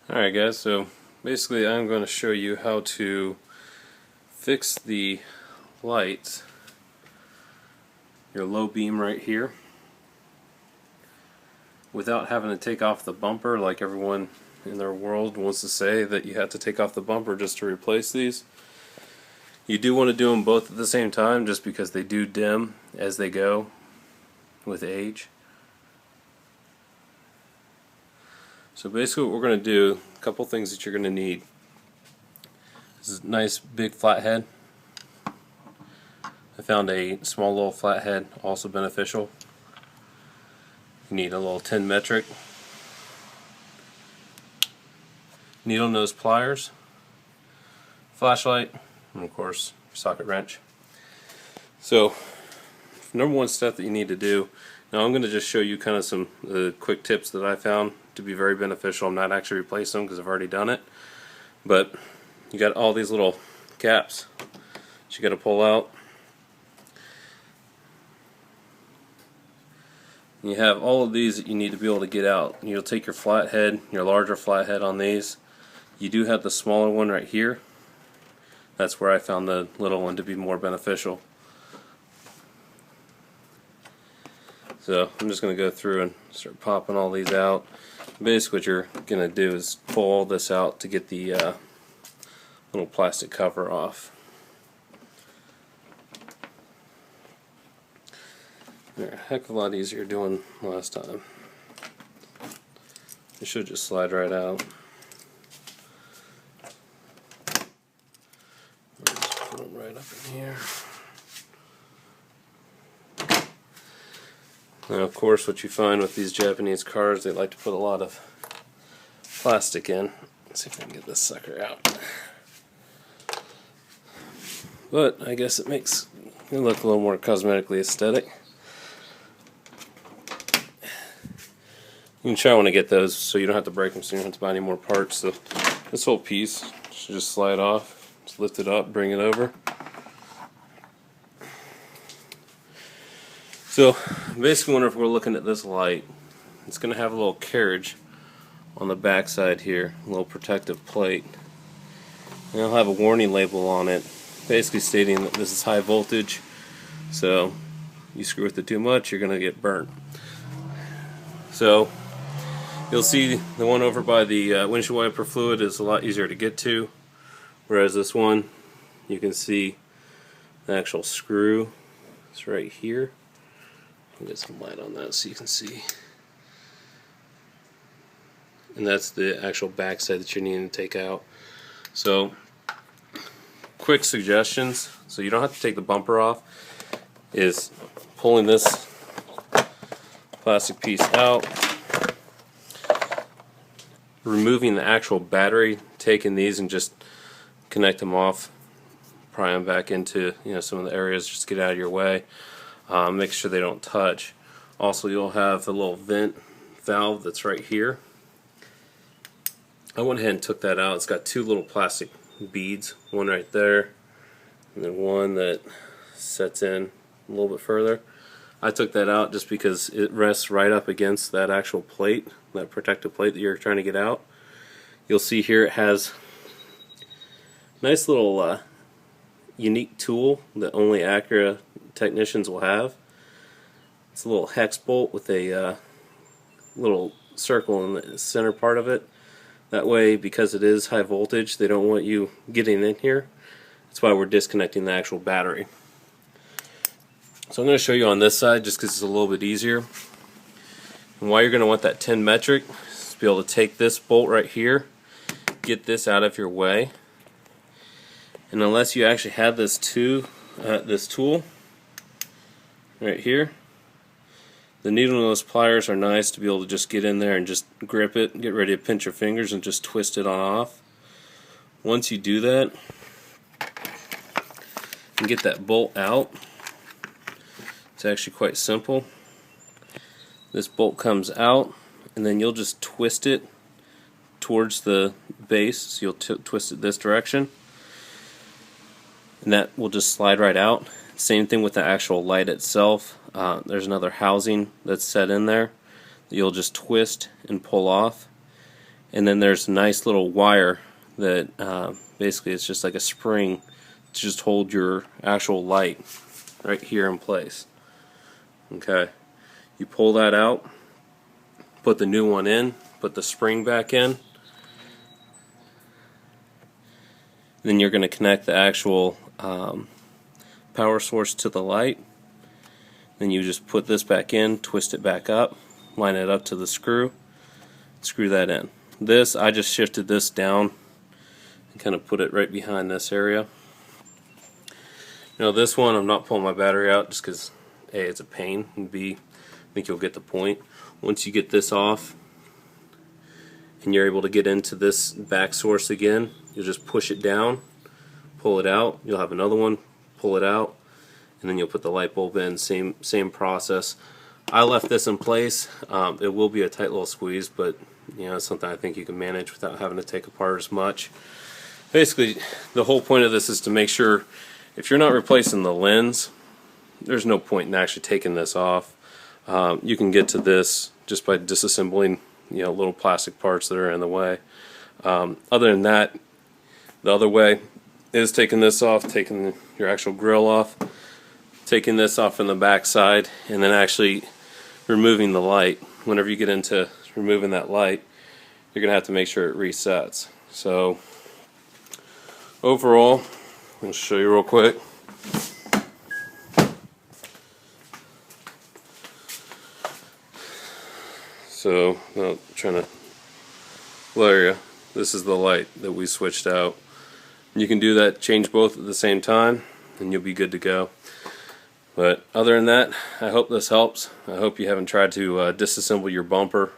Alright guys, so basically I'm going to show you how to fix the lights, your low beam right here, without having to take off the bumper like everyone in their world wants to say that you have to take off the bumper just to replace these. You do want to do them both at the same time just because they do dim as they go with age. So basically what we're going to do, a couple things that you're going to need. This is a nice big flathead. I found a small little flathead, also beneficial. You need a little 10 metric. Needle nose pliers, flashlight, and of course socket wrench. So number one step that you need to do, now I'm going to just show you kind of some quick tips that I found to be very beneficial. I'm not actually replacing them because I've already done it, but you got all these little caps that you got to pull out. You have all of these that you need to be able to get out. You'll take your flathead, your larger flathead on these. You do have the smaller one right here. That's where I found the little one to be more beneficial. So I'm just going to go through and start popping all these out. Basically what you're going to do is pull all this out to get the little plastic cover off. They're a heck of a lot easier doing last time. It should just slide right out. Just put them right up in here. Now of course what you find with these Japanese cars, they like to put a lot of plastic in. Let's see if I can get this sucker out. But I guess it makes it look a little more cosmetically aesthetic. You can try when to get those so you don't have to break them, so you don't have to buy any more parts. So this whole piece should just slide off. Just lift it up, bring it over. So basically whenever we're looking at this light, it's going to have a little carriage on the back side here, a little protective plate. And it'll have a warning label on it basically stating that this is high voltage, so you screw with it too much, you're going to get burnt. So you'll see the one over by the windshield wiper fluid is a lot easier to get to, whereas this one, you can see the actual screw. It's right here. I'll get some light on that so you can see. And that's the actual back side that you're needing to take out. So, quick suggestions, so you don't have to take the bumper off, is pulling this plastic piece out, removing the actual battery, taking these and just connect them off, pry them back into some of the areas just to get out of your way. Make sure they don't touch. Also, you'll have a little vent valve that's right here. I went ahead and took that out. It's got two little plastic beads, one right there and then one that sets in a little bit further. I took that out just because it rests right up against that actual plate, that protective plate that you're trying to get out. You'll see here it has a nice little unique tool that only Acura technicians will have. It's a little hex bolt with a little circle in the center part of it. That way, because it is high voltage, they don't want you getting in here. That's why we're disconnecting the actual battery. So I'm going to show you on this side just because it's a little bit easier. And why you're going to want that 10 metric is to be able to take this bolt right here, get this out of your way. And unless you actually have this tool right here, the needle nose pliers are nice to be able to just get in there and just grip it, get ready to pinch your fingers and just twist it on off. Once you do that and get that bolt out, it's actually quite simple. This bolt comes out and then you'll just twist it towards the base, so you'll twist it this direction and that will just slide right out. Same thing with the actual light itself. There's another housing that's set in there that you'll just twist and pull off, and then there's a nice little wire that basically it's just like a spring to just hold your actual light right here in place. Okay, you pull that out, put the new one in, put the spring back in, then you're going to connect the actual power source to the light. Then you just put this back in, twist it back up, line it up to the screw, screw that in. This, I just shifted this down and kind of put it right behind this area. Now this one, I'm not pulling my battery out just because A, it's a pain, and B, I think you'll get the point. Once you get this off and you're able to get into this back source again, you'll just push it down, pull it out, you'll have another one, pull it out, and then you'll put the light bulb in. Same process. I left this in place. It will be a tight little squeeze, but it's something I think you can manage without having to take apart as much. Basically, the whole point of this is to make sure if you're not replacing the lens, there's no point in actually taking this off. You can get to this just by disassembling little plastic parts that are in the way. Other than that, the other way is taking this off, taking your actual grill off, taking this off from the back side, and then actually removing the light. Whenever you get into removing that light, you're going to have to make sure it resets. So overall, I'm going to show you real quick. So, I'm trying to blur you. This is the light that we switched out. You can do that, change both at the same time, and you'll be good to go. But other than that, I hope this helps. I hope you haven't tried to disassemble your bumper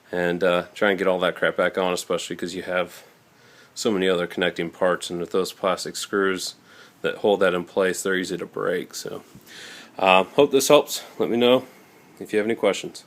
and try and get all that crap back on, especially because you have so many other connecting parts, and with those plastic screws that hold that in place, they're easy to break. So hope this helps. Let me know if you have any questions.